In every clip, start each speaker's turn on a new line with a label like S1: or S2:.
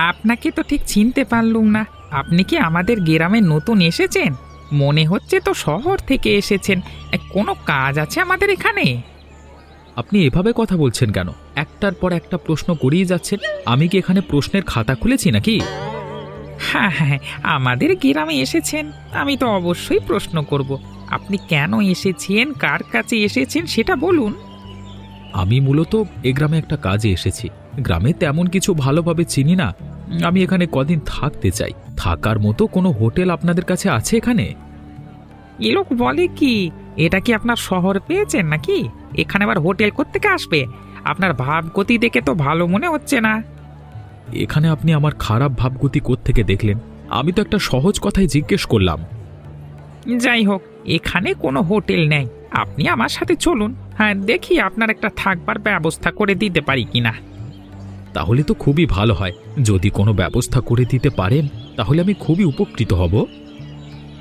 S1: আপনাকে তো ঠিক চিনতে পারলুম না। আপনি কি আমাদের গ্রামে নতুন এসেছেন? মনে হচ্ছে তো শহর থেকে এসেছেন। কোনো কাজ আছে আমাদের এখানে?
S2: আপনি এভাবে কথা বলছেন কেন? একটার পর একটা প্রশ্ন করেই যাচ্ছেন। আমি কি এখানে প্রশ্নের খাতা খুলেছি নাকি?
S1: হ্যাঁ হ্যাঁ, আমাদের গ্রামে এসেছেন, আমি তো অবশ্যই প্রশ্ন করব। আপনি কেন এসেছেন, কার কাছে এসেছেন সেটা বলুন।
S2: আমি মূলত এ গ্রামে একটা কাজে এসেছি। গ্রামে তেমন কিছু ভালোভাবে চিনি না। আমি এখানে কদিন থাকতে চাই। থাকার মতো কোনো হোটেল আপনাদের কাছে আছে এখানে?
S1: এ লোক বলে কি, এটা কি আপনার শহর পেয়েছেন নাকি? এখানে আবার হোটেল কোত্থেকে আসবে? আপনার ভাবগতি দেখে তো ভালো মনে হচ্ছে না।
S2: এখানে আপনি আমার খারাপ ভাবগতি কোত্থেকে দেখলেন? আমি তো একটা সহজ কথাই জিজ্ঞেস করলাম।
S1: যাই হোক, এখানে কোনো হোটেল নেই। আপনি আমার সাথে চলুন, হ্যাঁ দেখি আপনার একটা থাকবার ব্যবস্থা করে দিতে পারি কিনা।
S2: তাহলে তো খুবই ভালো হয়। যদি কোনো ব্যবস্থা করে দিতে পারেন তাহলে আমি খুবই উপকৃত হব।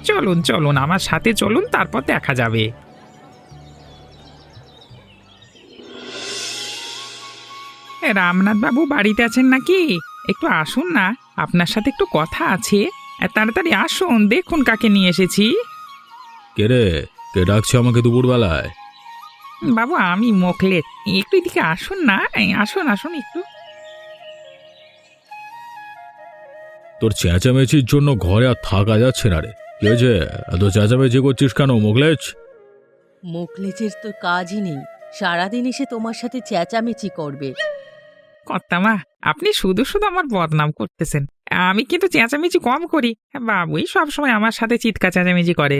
S1: চলুন চলুন, আমার সাথে চলুন, তারপর দেখা যাবে। রামনাথ বাবু বাড়িতে আছেন নাকি? একটু আসুন না, আপনার সাথে একটু কথা আছে। তাড়াতাড়ি আসুন, দেখুন কাকে নিয়ে এসেছি।
S2: কে রে? কে ডাকছে আমাকে দুপুরবেলায়?
S1: বাবু আমি মোকলেট, একটু এদিকে আসুন না, এই আসুন আসুন একটু।
S2: তোর চেঁচামেচির জন্য ঘরে আর থাকা যাচ্ছে না রে। কে হয়েছে? এত চেঁচামেচি করছিস কেন মোগলেচ?
S3: মুখলেজের তো কাজই নেই, সারাদিন এসে তোমার সাথে চেঁচামেচি করবে।
S1: কর্তামা, আপনি শুধু শুধু আমার বদনাম করতেছেন। আমি কিন্তু চেঁচামেচি কম করি, বাবুই সবসময় আমার সাথে চিৎকার চেঁচামেচি করে।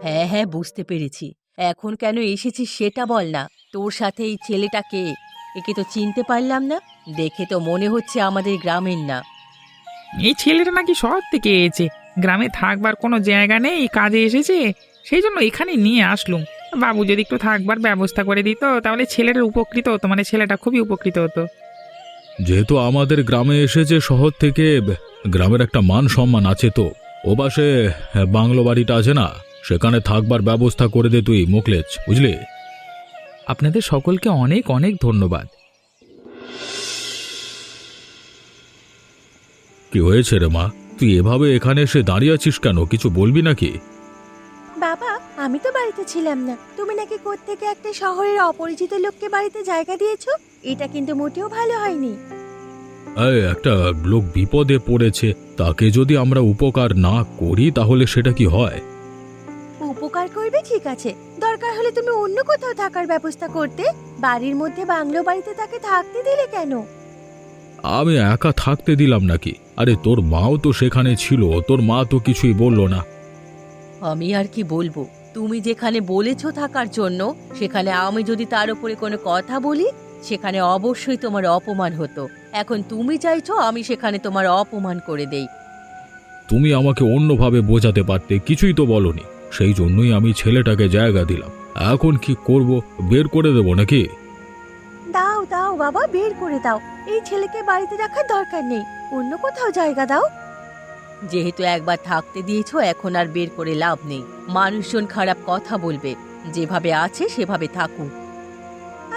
S3: হ্যাঁ হ্যাঁ, বুঝতে পেরেছি। এখন কেন এসেছিস সেটা বল না। তোর সাথে এই ছেলেটা কে? একে তো চিনতে পারলাম না। দেখে তো মনে হচ্ছে আমাদের গ্রামের না।
S1: এই ছেলেটা নাকি শহর থেকে এসেছে, গ্রামে থাকবার কোনো জায়গা নেই, কাজে এসেছে, সেই জন্য এখানে নিয়ে আসলুম। বাবু যদি একটু থাকবার ব্যবস্থা করে দিত তাহলে ছেলেটা উপকৃত হতো, মানে ছেলেটা খুবই উপকৃত হতো।
S2: যেহেতু আমাদের গ্রামে এসেছে শহর থেকে, গ্রামের একটা মান সম্মান আছে তো। ও পাশে বাংলো বাড়িটা আছে না, সেখানে থাকবার ব্যবস্থা করে দে তুই মোকলেচ, বুঝলি? আপনাদের সকলকে অনেক অনেক ধন্যবাদ। কি হয়েছে রে মা? তুই এভাবে এখানে এসে দাঁড়িয়ে আছিস কেন? কিছু বলবি নাকি?
S4: বাবা, আমি তো বাড়িতে ছিলাম না। তুমি নাকি কোত্থেকে একটা শহরের অপরিচিত লোককে বাড়িতে জায়গা দিয়েছো। এটা কিন্তু মোটেও ভালো হয়নি।
S2: এই একটা লোক বিপদে পড়েছে, তাকে যদি আমরা উপকার না করি তাহলে সেটা কি হয়?
S4: উপকার করবে ঠিক আছে, দরকার হলে তুমি অন্য কোথাও থাকার ব্যবস্থা করতে। বাড়ির মধ্যে বাংলো বাড়িতে তাকে থাকতে দিলে কেন?
S2: আমি একা থাকতে দিলাম নাকি? আরে তোর মাও তো সেখানে ছিল, তোর মা তো কিছুই বললো না।
S3: আমি আর কি বলবো? তুমি যেখানে বলেছো থাকার জন্য, সেখানে আমি যদি তার উপরে কোনো কথা বলি, সেখানে অবশ্যই তোমার অপমান হতো। এখন তুমি চাইছো আমি সেখানে তোমার অপমান করে দেই।
S2: তুমি আমাকে অন্যভাবে বোঝাতে পারতে, কিছুই তো বলনি। সেই জন্যই আমি ছেলেটাকে জায়গা দিলাম। এখন কি করব? বের করে দেবো নাকি?
S4: দাও দাও বাবা, বের করে দাও। এই ছেলেকে বাড়িতে রাখার দরকার নেই, অন্য কোথাও জায়গা দাও।
S3: যেহেতু একবার থাকতে দিয়েছো, এখন আর বের করে লাভ নেই। মানুষজন খারাপ কথা বলবে। যেভাবে আছে সেভাবে থাকুক।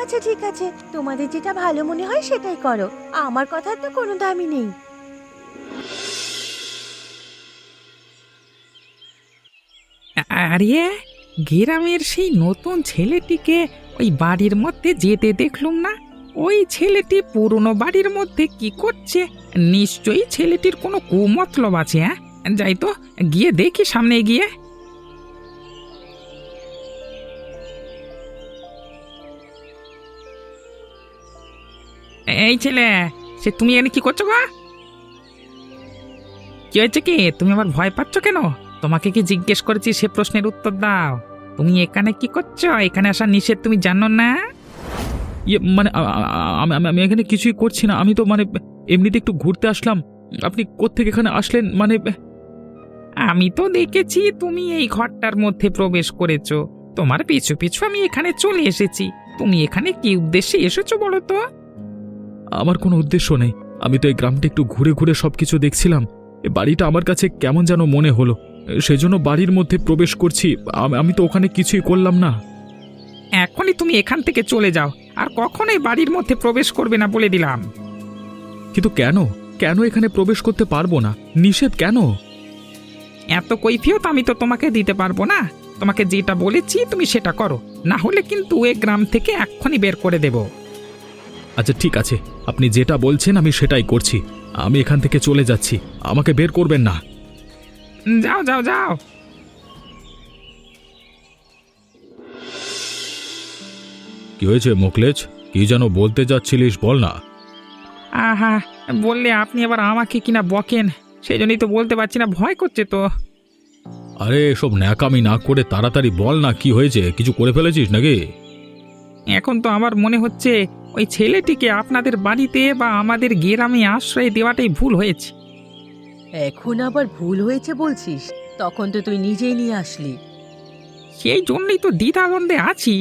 S4: আচ্ছা ঠিক আছে, তোমাদের যেটা ভালো মনে হয় সেটাই করো, আমার কথার তো কোনো দামই নেই।
S1: আরে, গ্রামের সেই নতুন ছেলেটিকে ওই বাড়ির মধ্যে যেতে দেখলুম না। ওই ছেলেটি পুরনো বাড়ির মধ্যে কি করছে? নিশ্চয়ই ছেলেটির কোনো কুমতলব আছে। হ্যাঁ, যাই তো, গিয়ে দেখি সামনে গিয়ে। এই ছেলে, সে তুমি এখানে কি করছো গো? কি হয়েছে কি? তুমি আবার ভয় পাচ্ছ কেন? তোমাকে কি জিজ্ঞেস করেছি, সে প্রশ্নের উত্তর দাও। তুমি এখানে কি করছো? এখানে আসা নিষেধ তুমি জানো না?
S2: মানে আমি এখানে কিছুই করছি না। আমি তো মানে এমনিতে একটু ঘুরতে আসলাম। আপনি কোত্থেকে এখানে আসলেন? মানে
S1: আমি তো দেখেছি তুমি এই ঘরটার মধ্যে প্রবেশ করেছো। তোমার পিছু পিছু আমি এখানে চলে এসেছি। তুমি এখানে কি উদ্দেশ্যে এসেছো বলো তো?
S2: আমার কোনো উদ্দেশ্য নেই। আমি তো এই গ্রামটা একটু ঘুরে ঘুরে সবকিছু দেখছিলাম। এ বাড়িটা আমার কাছে কেমন যেন মনে হলো, সেজন্য বাড়ির মধ্যে প্রবেশ করছি। আমি তো ওখানে কিছুই করলাম না।
S1: এখনই তুমি এখান থেকে চলে যাও, আর কখনোই বাড়ির মধ্যে প্রবেশ করবে না বলে দিলাম।
S2: কিন্তু কেন? কেন এখানে প্রবেশ করতে পারবো না? নিষেধ কেন?
S1: এত কৈফিয়ত আমি তো তোমাকে দিতে পারবো না। তোমাকে যেটা বলেছি তুমি সেটা করো, না হলে কিন্তু এ গ্রাম থেকে এক্ষুনি বের করে দেব।
S2: আচ্ছা ঠিক আছে, আপনি যেটা বলছেন আমি সেটাই করছি। আমি এখান থেকে চলে যাচ্ছি, আমাকে বের করবেন না।
S1: যাও যাও যাও।
S2: কি হয়েছে মোকলেচ? কি যেন বলতে যাচ্ছিলিস, বল না।
S1: আহা, বললে আপনি আবার আমাকে কিনা বকেন, সেই জন্যই তো বলতে পারছি না, ভয় করছে তো।
S2: আরে এসব ন্যাকামি না করে তাড়াতাড়ি বল না, কি হয়েছে? কিছু করে ফেলেছিস নাকি?
S1: এখন তো আমার মনে হচ্ছে ওই ছেলেটিকে আপনাদের বাড়িতে বা আমাদের গ্রামে আশ্রয় দেওয়াটাই ভুল হয়েছে।
S3: এখন আবার ভুল হয়েছে বলছিস? তখন তো তুই নিজেই নিয়ে আসলি।
S1: সেই জন্যই তো দ্বিধাদ্বন্দ্বে আছি।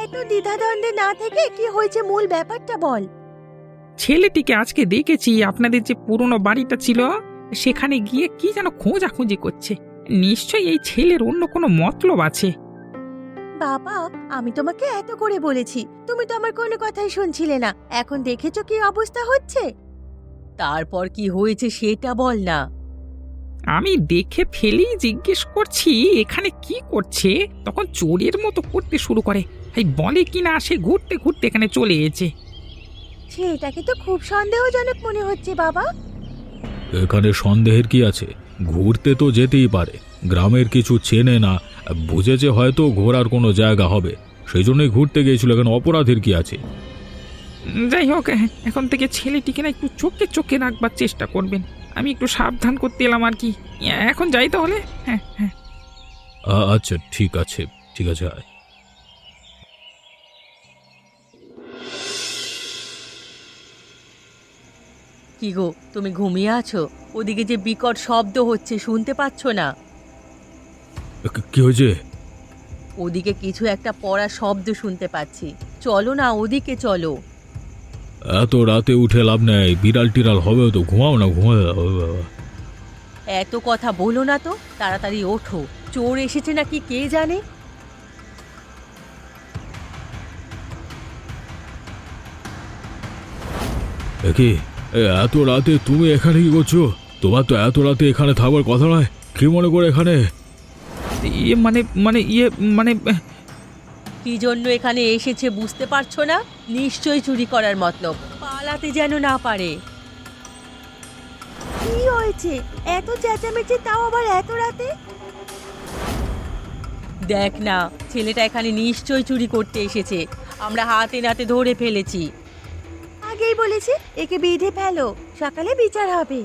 S4: এত দ্বিধাদ্বন্দ্বে না থেকে কি হয়েছে মূল ব্যাপারটা বল।
S1: ছেলেটিকে আজকে দেখেছি আপনাদের যে পুরনো বাড়িটা ছিল সেখানে গিয়ে কি যেন খোঁজাখুঁজি করছে। নিশ্চয়ই এই ছেলের অন্য কোনো মতলব আছে।
S4: বাবা, আমি তোমাকে এত করে বলেছি, তুমি তো আমার কোনো কথাই শুনছিলে না। এখন দেখেছো কি অবস্থা হচ্ছে।
S3: তারপর কি হয়েছে সেটা বল না।
S1: আমি দেখে ফেলেই জিজ্ঞেস করছি এখানে কি করছে, তখন চোরের মতো করতে শুরু করে। এই বলে কিনা সে ঘুরতে ঘুরতে এখানে চলে এসেছে।
S4: ছেলেটাকে তো খুব সন্দেহজনক মনে হচ্ছে বাবা।
S2: এখানে সন্দেহের কি আছে? ঘুরতে তো যেতেই পারে, গ্রামের কিছু চেনে না, বুঝেছে হয়তো ঘোরার কোনো জায়গা হবে, সেই জন্যই ঘুরতে গিয়েছিল। এখানে অপরাধের কি আছে?
S1: যাই হোক, এখন থেকে ছেলেটিকে না একটু চোখে চোখে রাখবার চেষ্টা করবেন। আমি একটু সাবধান করতে এলাম আর কি। এখন যাই তাহলে। হ্যাঁ হ্যাঁ।
S2: আচ্ছা ঠিক আছে, ঠিক আছে আয়।
S3: কি গো, তুমি ঘুমিয়ে আছো? ওদিকে যে বিকট শব্দ হচ্ছে শুনতে পাচ্ছ না?
S2: কি হয়েছে?
S3: ওদিকে কিছু একটা পড়া শব্দ শুনতে পাচ্ছি। চলো না, ওদিকে চলো।
S2: এত রাতে উঠে লাভ নেই, বিড়াল টিড়াল হবে তো, ঘুমাও না, ঘুমাও।
S3: এত কথা বলো না তো, তাড়াতাড়ি ওঠো। চোর এসেছে নাকি কে জানে।
S2: কি এত রাতে তুমি এখানে কি করছো? তোমার তো এত রাতে এখানে থাকবার কথা নয়, কি মনে করে এখানে?
S1: মানে
S3: কি জন্য এখানে এসেছে বুঝতে পারছো না? নিশ্চয়ই চুরি করার মতলব, পালাতে যেন না পারে।
S4: কি হয়েছে? এত চেঁচামেচি, তাও আবার এত রাতে?
S3: দেখ না, ছেলেটা এখানে নিশ্চয়ই চুরি করতে এসেছে। আমরা হাতে নাতে ধরে ফেলেছি।
S4: আগেই বলেছি একে বেঁধে ফেলো, সকালে বিচার হবে।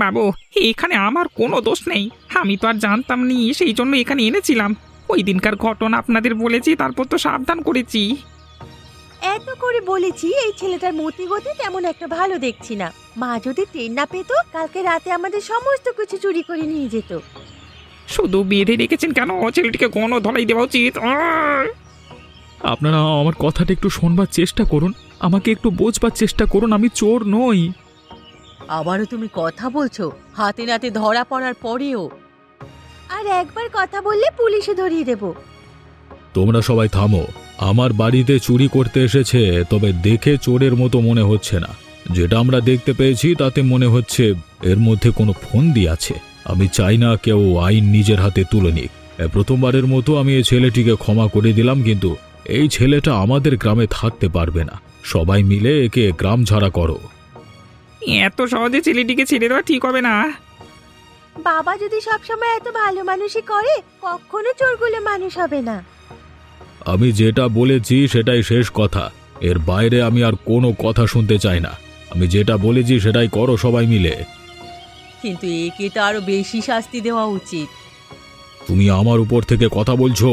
S1: বাবু, এখানে আমার কোনো দোষ নেই। আমি তো আর জানতাম নি, সেই জন্য এখানে এনেছিলাম। ওই দিনকার ঘটনা আপনাদের বলেছি, তারপর তো সাবধান করেছি।
S4: এত করে বলেছি, এই ছেলেটার মতি গতি তেমন একটা ভালো দেখছি না। মা যদি টের না পেতো, কালকে রাতে আমাদের সমস্ত কিছু চুরি করে নিয়ে যেত।
S1: শুধু বেঁধে রেখেছেন কেন? ছেলেটিকে গণ ধলাই দেওয়া উচিত।
S2: আপনারা আমার কথাটা একটু শোনবার চেষ্টা করুন, আমাকে একটু বোঝবার চেষ্টা করুন, আমি চোর নই।
S3: আবারও তুমি কথা বলছো, হাতে নাতে ধরা পড়ার পরেও।
S4: আর একবার কথা বললে পুলিশে ধরিয়ে দেব।
S2: তোমরা সবাই থামো। আমার বাড়িতে চুরি করতে এসেছে, তবে দেখে চোরের মতো মনে হচ্ছে না। যেটা আমরা দেখতে পেয়েছি তাতে মনে হচ্ছে এর মধ্যে কোনো ফন্দি আছে। আমি চাই না কেউ আইন নিজের হাতে তুলে নিক। প্রথমবারের মতো আমি এই ছেলেটিকে ক্ষমা করে দিলাম, কিন্তু এই ছেলেটা আমাদের গ্রামে থাকতে পারবে না। সবাই মিলে একে গ্রাম ছাড়া করো।
S1: এত সহজে ছেলেটিকে ছেড়ে দেওয়া ঠিক হবে না।
S4: বাবা যদি সবসময় এত ভালো মানুষই করে, কখনো চোরগুলো মানুষ হবে না।
S2: আমি যেটা বলেছি সেটাই শেষ কথা, এর বাইরে আমি আর কোনো কথা শুনতে চাই না। আমি যেটা বলেছি সেটাই করো সবাই মিলে।
S3: কিন্তু একে তো আরো বেশি শাস্তি দেওয়া উচিত।
S2: তুমি আমার উপর থেকে কথা বলছো?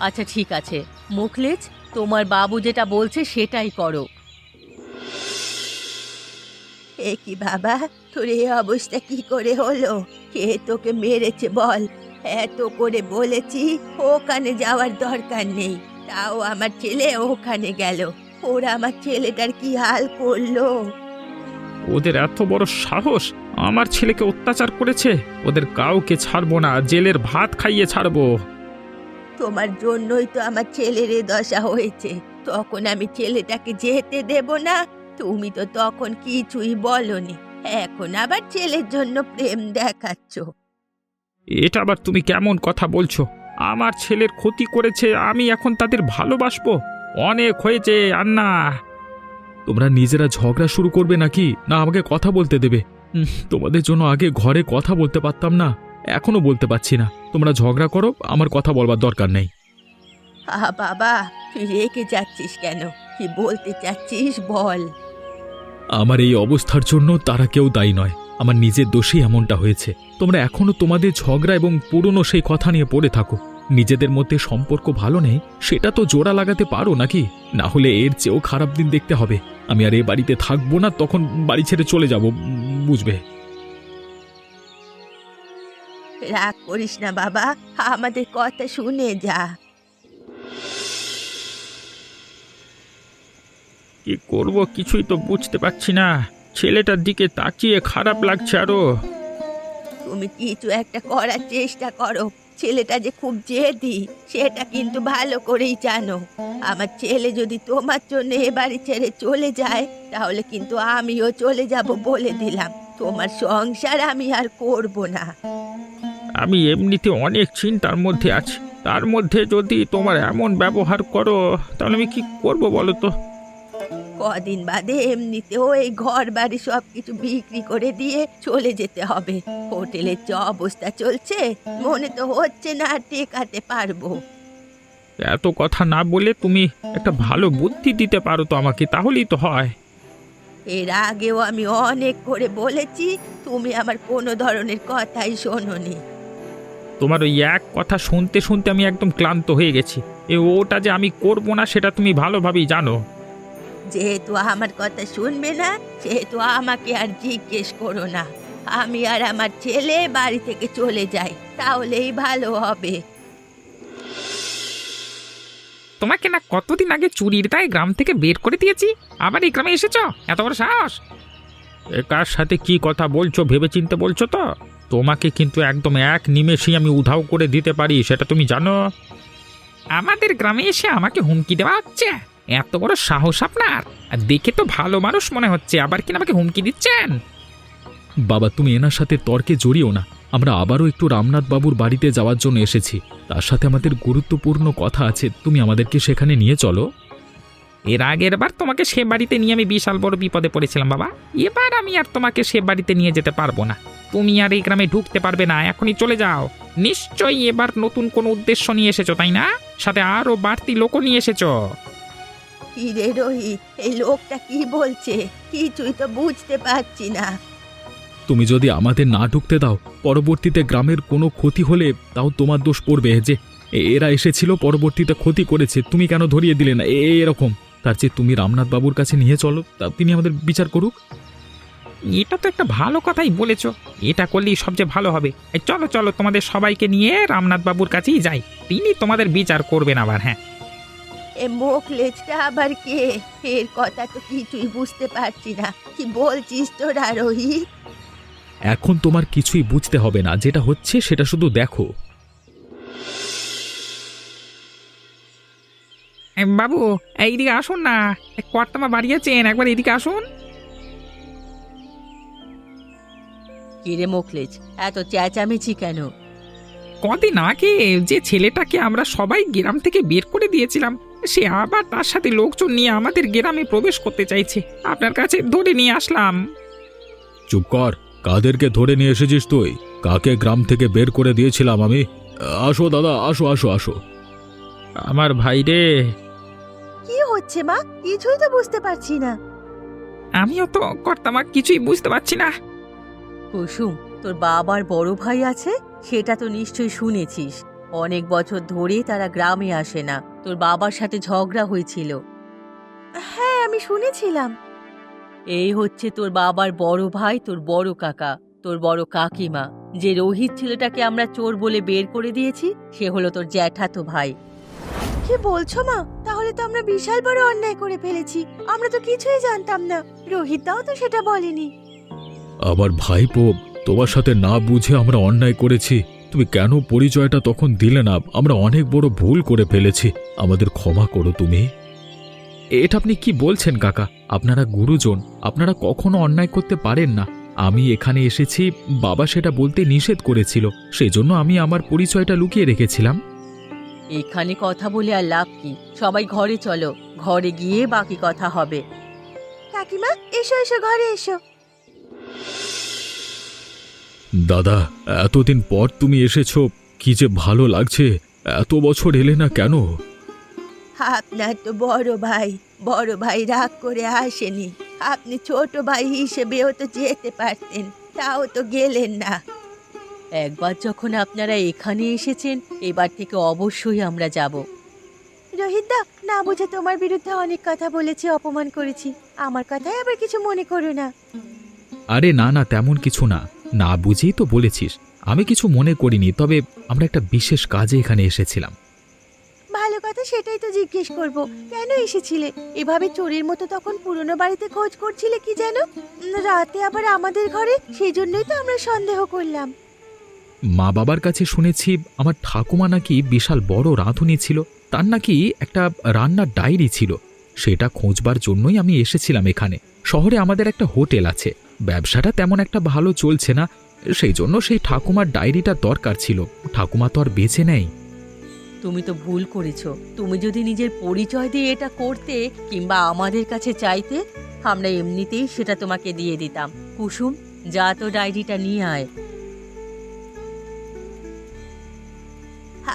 S3: আচ্ছা ঠিক আছে, মুখলেছ, তোমার বাবু যেটা বলছে সেটাই করো।
S4: এ কি বাবা, তোর এই অবস্থা কি করে হলো? কে তোকে মেরেছে বল? এত করে বলেছি ওখানে যাওয়ার দরকার নেই, তাও আমার ছেলে ওখানে গেল। ওরা আমার ছেলেটার কি হাল করলো।
S1: ওদের এত বড় সাহস, আমার ছেলেকে অত্যাচার করেছে। ওদের কাউকে ছাড়বো না, জেলের ভাত খাইয়ে ছাড়বো।
S4: তোমার জন্যই তো আমার ছেলের এ দশা হয়েছে। তখন আমি ছেলেটাকে যেতে দেব না? তুমি তো তখন কিছুই বলনি, এখন আবার ছেলের জন্য প্রেম দেখাচ্ছ।
S1: এটা আবার তুমি কেমন কথা বলছো? আমার ছেলের ক্ষতি করেছে, আমি এখন তাদের ভালোবাসবো? অনেক হয়েছে আর না।
S2: তোমরা নিজেরা ঝগড়া শুরু করবে নাকি, না আমাকে কথা বলতে দেবে? তোমাদের জন্য আগে ঘরে কথা বলতে পারতাম না, এখনো বলতে পারছি না। তোমরা ঝগড়া করো, আমার কথা বলবার দরকার নেই।
S4: বাবা, তুই রেগে যাচ্ছিস কেন? কি বলতে চাচ্ছিস বল।
S2: আমার এই অবস্থার জন্য তারা কেউ দায়ী নয়, আমার নিজের দোষেই এমনটা হয়েছে। তোমরা এখনো তোমাদের ঝগড়া এবং পুরনো সেই কথা নিয়ে পড়ে থাকো। নিজেদের মধ্যে সম্পর্ক ভালো নেই, সেটা তো জোড়া লাগাতে পারো নাকি? না হলে এর চেয়েও খারাপ দিন দেখতে হবে। আমি আর এ বাড়িতে থাকবো না, তখন বাড়ি ছেড়ে চলে যাব, বুঝবে?
S4: রাগ করিস না বাবা, আমাদের কথা শুনে যা।
S1: কি করব কিছুই তো বুঝতে পারছি না। ছেলেটার দিকে তাকিয়ে খারাপ লাগছে আরো।
S4: তুমি কিছু একটা করার চেষ্টা করো। ছেলেটা যে খুব জেদি, সেটা কিন্তু ভালো করেই জানো। আমার ছেলে যদি তোমার জন্য এ বাড়ি ছেড়ে চলে যায়, তাহলে কিন্তু আমিও চলে যাব বলে দিলাম। তোমার সংসার আমি আর করব না।
S1: আমি এমনিতে অনেক চিন্তার মধ্যে আছি, তার মধ্যে যদি তোমার এমন ব্যবহার করো, তাহলে আমি কি করব বলো তো?
S4: কদিন বাদে এমনিতেও এই ঘর বাড়ি সবকিছু বিক্রি করে দিয়ে চলে যেতে হবে। হোটেলের যে অবস্থা চলছে, মনে তো হচ্ছে না আর টেকাতে পারবো।
S1: এত কথা না বলে তুমি একটা ভালো বুদ্ধি দিতে পারো তো আমাকে, তাহলেই তো হয়।
S4: এর আগেও আমি অনেক করে বলেছি, তুমি আমার কোনো ধরনের কথাই শোনোনি।
S1: তোমার ওই এক কথা শুনতে শুনতে আমি একদম ক্লান্ত হয়ে গেছি। ওটা যে আমি করব না সেটা তুমি ভালোভাবেই জানো।
S4: যেহেতু আমার কথা শুনবে না, সেহেতু আমাকে আর জিজ্ঞেস করো না। আমি আর আমার ছেলে বাড়ি থেকে চলে যাই, তাহলেই ভালো হবে।
S1: তোমাকে না কতদিন আগে চুরির দায়ে গ্রাম থেকে বের করে দিয়েছি, আবার এই গ্রামে এসেছো? এত বড় সাহস! কার সাথে কি কথা বলছো ভেবেচিন্তে বলছো তো? তোমাকে কিন্তু একদম এক নিমেষেই আমি উধাও করে দিতে পারি, সেটা তুমি জানো। আমাদের গ্রামে এসে আমাকে হুমকি দেওয়া হচ্ছে? এত বড় সাহস আপনার! আর দেখে তো ভালো মানুষ মনে হচ্ছে, আবার কিনা আমাকে হুমকি দিচ্ছেন?
S2: বাবা, তুমি এনার সাথে তর্কে জড়িও না। আমরা আবারও একটু রামনাথ বাবুর বাড়িতে যাওয়ার জন্য এসেছি। তার সাথে আমাদের গুরুত্বপূর্ণ কথা আছে, তুমি আমাদেরকে সেখানে নিয়ে চলো।
S1: এর আগের বার তোমাকে সে বাড়িতে নিয়ে আমি বিশাল বড় বিপদে পড়েছিলাম বাবা। এবার আমি আর তোমাকে সে বাড়িতে নিয়ে যেতে পারবো না। তুমি আর এই গ্রামে ঢুকতে পারবে না, এখনই চলে যাও। নিশ্চয়ই এবার নতুন কোনো উদ্দেশ্য নিয়ে এসেছো, তাই না? সাথে আরো বাড়তি লোকও নিয়ে এসেছো।
S4: কি রে রোহিত, এই লোকটা কি বলছে? কিছুই তো বুঝতে পারছি না।
S2: তুমি যদি আমাদের না ঢুকতে দাও, পরবর্তীতে গ্রামের কোনো ক্ষতি হলে তাও তোমার দোষ পড়বে যে এরা এসেছিল, পরবর্তীতে ক্ষতি করেছে, তুমি কেন ধরিয়ে দিলে না? এরকম। তার চেয়ে তুমি রামনাথ বাবুর কাছে নিয়ে চলো, তা তিনি আমাদের বিচার করুক।
S1: এটা তো একটা ভালো কথাই বলেছো, এটা করলেই সবচেয়ে ভালো হবে। এই চলো চলো, তোমাদের সবাইকে নিয়ে রামনাথ বাবুর কাছেই যাই, তিনি তোমাদের বিচার করবেন আবার। হ্যাঁ,
S4: এ মোখলেজটা আবার কে? এর কথা তো কিছুই বুঝতে পারছি না। কি বলছিস তোরা রোহিত?
S2: এখন তোমার কিছুই বুঝতে হবে না, যেটা হচ্ছে সেটা শুধু দেখো।
S1: বাবু এইদিকে আসুন না, কর্তামা বাড়ি আছেন, একবার এদিকে আসুন।
S3: কিরে মোখলেজ, এত চেঁচামেচি কেন?
S1: কদিন আগে যে ছেলেটাকে আমরা সবাই গ্রাম থেকে বের করে দিয়েছিলাম, সে আবার তার সাথে লোকজন নিয়ে আমাদের গ্রামে প্রবেশ করতে চাইছে। আপনার কাছে ধরে নিয়ে আসলাম।
S2: চুপ কর, কাদেরকে ধরে নিয়ে এসেছিস তুই? কাকে গ্রাম থেকে বের করে দিয়েছিলাম আমি? আসো দাদা, আসো আসো আসো।
S1: আমার ভাই রে।
S4: কি হচ্ছে মা? কিছুই তো বুঝতে পারছি না।
S1: আমিও তো কর্তামা কিছুই বুঝতে পারছি না।
S3: কুসুম, তোর বাবার বড় ভাই আছে, সেটা তো নিশ্চয়ই শুনেছিস। অনেক বছর ধরে তারা গ্রামে আসে না, তোর বাবার সাথে ঝগড়া হয়েছিল।
S4: হ্যাঁ, আমি শুনেছিলাম।
S3: এই হচ্ছে তোর বাবার বড় ভাই, তোর বড় কাকা, তোর বড় কাকিমা। যে রোহিত ছেলেটাকে আমরা চোর বলে বের করে দিয়েছি, সে হলো তোর জ্যাঠাতো ভাই।
S4: কি বলছো মা? তাহলে তো আমরা বিশাল বড় অন্যায় করে ফেলেছি। আমরা তো কিছুই জানতাম না। রোহিতটাও তো সেটা বলেনি।
S2: আমার ভাইপো, তোমার সাথে না বুঝে আমরা অন্যায় করেছি। তুমি কেন পরিচয়টা তখন দিলে না? আমরা অনেক বড় ভুল করে ফেলেছি, আমাদের ক্ষমা করো তুমি। এটা আপনি কি বলছেন কাকা? আপনারা গুরুজন, আপনারা কখনো অন্যায় করতে পারেন না। আমি এখানে এসেছি, বাবা সেটা বলতে নিষেধ করেছিল, সেজন্য আমি আমার পরিচয়টা লুকিয়ে রেখেছিলাম।
S3: এখানে কথা বলে আর লাভ কি? সবাই ঘরে চলো, ঘরে গিয়ে বাকি কথা হবে।
S4: কাকিমা, এসো এসো, ঘরে এসো।
S2: দাদা, এতদিন পর তুমি এসেছো, কি যে ভালো লাগছে। এত বছর এলে না কেন?
S4: আপনার তো বড় ভাই রাগ করে আসেনি। আপনি ছোট ভাই হিসেবেও তো যেতে পারতেন, তাও তো গেলেন না।
S3: একবার যখন আপনারা এখানে এসেছেন, এবার থেকে অবশ্যই আমরা যাব।
S4: রোহিতদা, না বুঝে তোমার বিরুদ্ধে অনেক কথা বলেছি, অপমান করেছি। আমার কথায় আবার কিছু মনে করো না।
S2: আরে না না, তেমন কিছু না, না বুঝেই তো বলেছিস। আমি কিছু মনে করিনি, তবে আমরা একটা বিশেষ কাজে এখানে এসেছিলাম।
S4: ভালো কথা, সেটাই তো জিজ্ঞেস করব, কেন এসেছিলে? এভাবে চোরের মতো তখন পুরনো বাড়িতে খোঁজ করছিলে কি যেন, রাতে আবার আমাদের ঘরে, সেই জন্যই তো আমরা সন্দেহ করলাম।
S2: মা বাবার কাছে শুনেছি আমার ঠাকুমা নাকি বিশাল বড় রাঁধুনি ছিল, তার নাকি একটা রান্নার ডায়েরি ছিল। সেটা খোঁজবার জন্যই আমি এসেছিলাম এখানে। শহরে আমাদের একটা হোটেল আছে, ব্যবসাটা তেমন একটা ভালো চলছে না, সেই জন্য সেই ঠাকুমার ডায়েরিটা দরকার ছিল। ঠাকুমা তো আর বেঁচে নেই।
S3: তুমি তো ভুল করেছো। তুমি যদি নিজের পরিচয় দিয়ে এটা করতে কিংবা আমাদের কাছে চাইতে, আমরা এমনিতেই সেটা তোমাকে দিয়ে দিতাম। কুসুম, যা তো ডায়েরিটা নিয়ে আয়।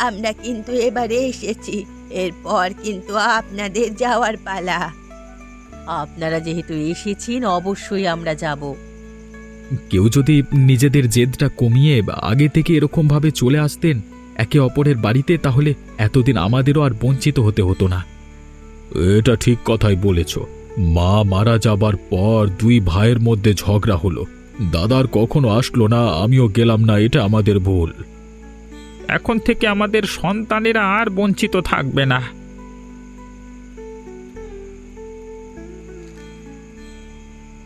S4: আমরা কিন্তু এবারে এসেছি, এরপর কিন্তু আপনাদের যাওয়ার পালা।
S3: আপনারা যেহেতু এসেছেন, অবশ্যই আমরা যাব।
S2: কেউ যদি নিজেদের জেদটা কমিয়ে আগে থেকে এরকম ভাবে চলে আসতেন একে অপরের বাড়িতে, তাহলে এতদিন আমাদেরও আর বঞ্চিত হতে হতো না। এটা ঠিক কথাই বলেছ। মা মারা যাবার পর দুই ভাইয়ের মধ্যে ঝগড়া হলো, দাদার কখনো আসলো না, আমিও গেলাম না, এটা আমাদের ভুল।
S1: এখন থেকে আমাদের সন্তানেরা আর বঞ্চিত থাকবে না।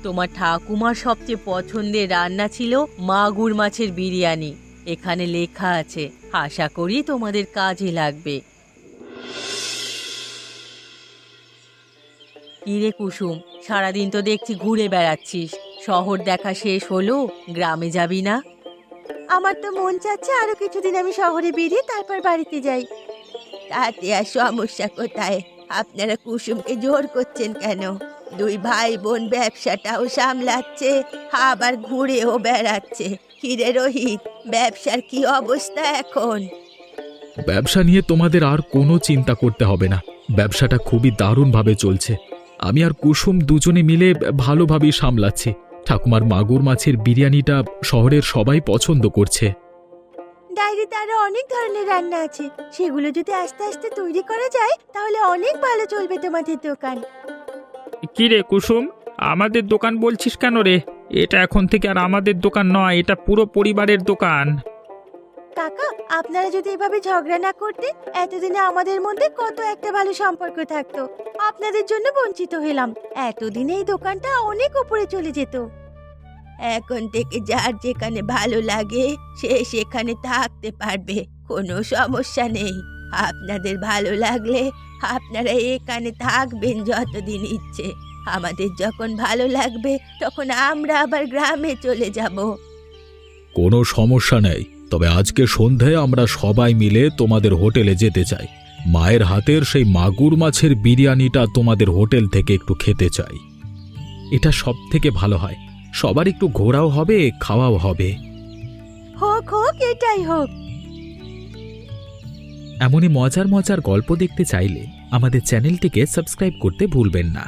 S3: তোমার ঠাকুমার সবচেয়ে পছন্দের রান্না ছিল মাগুর মাছের বিরিয়ানি। এখানে লেখা আছে, আশা করি তোমাদের কাজে লাগবে। কিরে কুসুম, সারাদিন তো দেখছি ঘুরে বেড়াচ্ছিস। শহর দেখা শেষ হলো, গ্রামে যাবি না?
S4: আমার তো মন চাচ্ছে আরো কিছুদিন আমি শহরে বেরিয়ে তারপর বাড়িতে যাই। তাতে আর সমস্যা কোথায়? আপনারা কুসুমকে জোর করছেন কেন? দুই ভাই বোন ব্যবসাটাও সামলাচ্ছে, আবার ঘুরেও বেড়াচ্ছে। কিরে রোহিত, ব্যবসার কি অবস্থা এখন?
S2: ব্যবসা নিয়ে তোমাদের আর কোনো চিন্তা করতে হবে না, ব্যবসাটা খুবই দারুণভাবে চলছে। আমি আর কুসুম দুজনে মিলে ভালোভাবেই সামলাচ্ছি। ঠাকুমার মাগুর মাছের বিরিয়ানিটা শহরের সবাই পছন্দ করছে।
S4: ডায়েরিতে আরো অনেক ধরনের রান্না আছে, সেগুলো যদি আস্তে আস্তে তৈরি করা যায় তাহলে অনেক ভালো চলবে তোমাদের দোকান।
S1: কি রে কুসুম, আমাদের দোকান বলছিস কেন রে? এটা এখন থেকে আর আমাদের দোকান নয়, এটা পুরো পরিবারের দোকান।
S4: কাকা, আপনারা যদি এভাবে ঝগড়া না করতেন, এতদিনে আমাদের মধ্যে কত একটা ভালো সম্পর্ক থাকতো। আপনাদের জন্য বঞ্চিত হলাম, এতদিনে এই দোকানটা অনেক উপরে চলে যেত। এখন থেকে যার যেখানে ভালো লাগে সে সেখানে থাকতে পারবে, কোনো সমস্যা নেই। আপনাদের ভালো লাগলে আপনারা এখানে থাকবেন যতদিন ইচ্ছে। আমাদের যখন ভালো লাগবে তখন আমরা আবার গ্রামে চলে যাব।
S2: কোনো সমস্যা নেই, তবে আজকে সন্ধ্যায় আমরা সবাই মিলে তোমাদের হোটেলে যেতে চাই। মায়ের হাতের সেই মাগুর মাছের বিরিয়ানিটা তোমাদের হোটেল থেকে একটু খেতে চাই। এটা সব থেকে ভালো হয়, সবার একটু ঘোরাও হবে, খাওয়াও হবে।
S4: হোক হোক, এটাই হোক।
S2: এমনই মজার মজার গল্প দেখতে চাইলে আমাদের চ্যানেলটিকে সাবস্ক্রাইব করতে ভুলবেন না।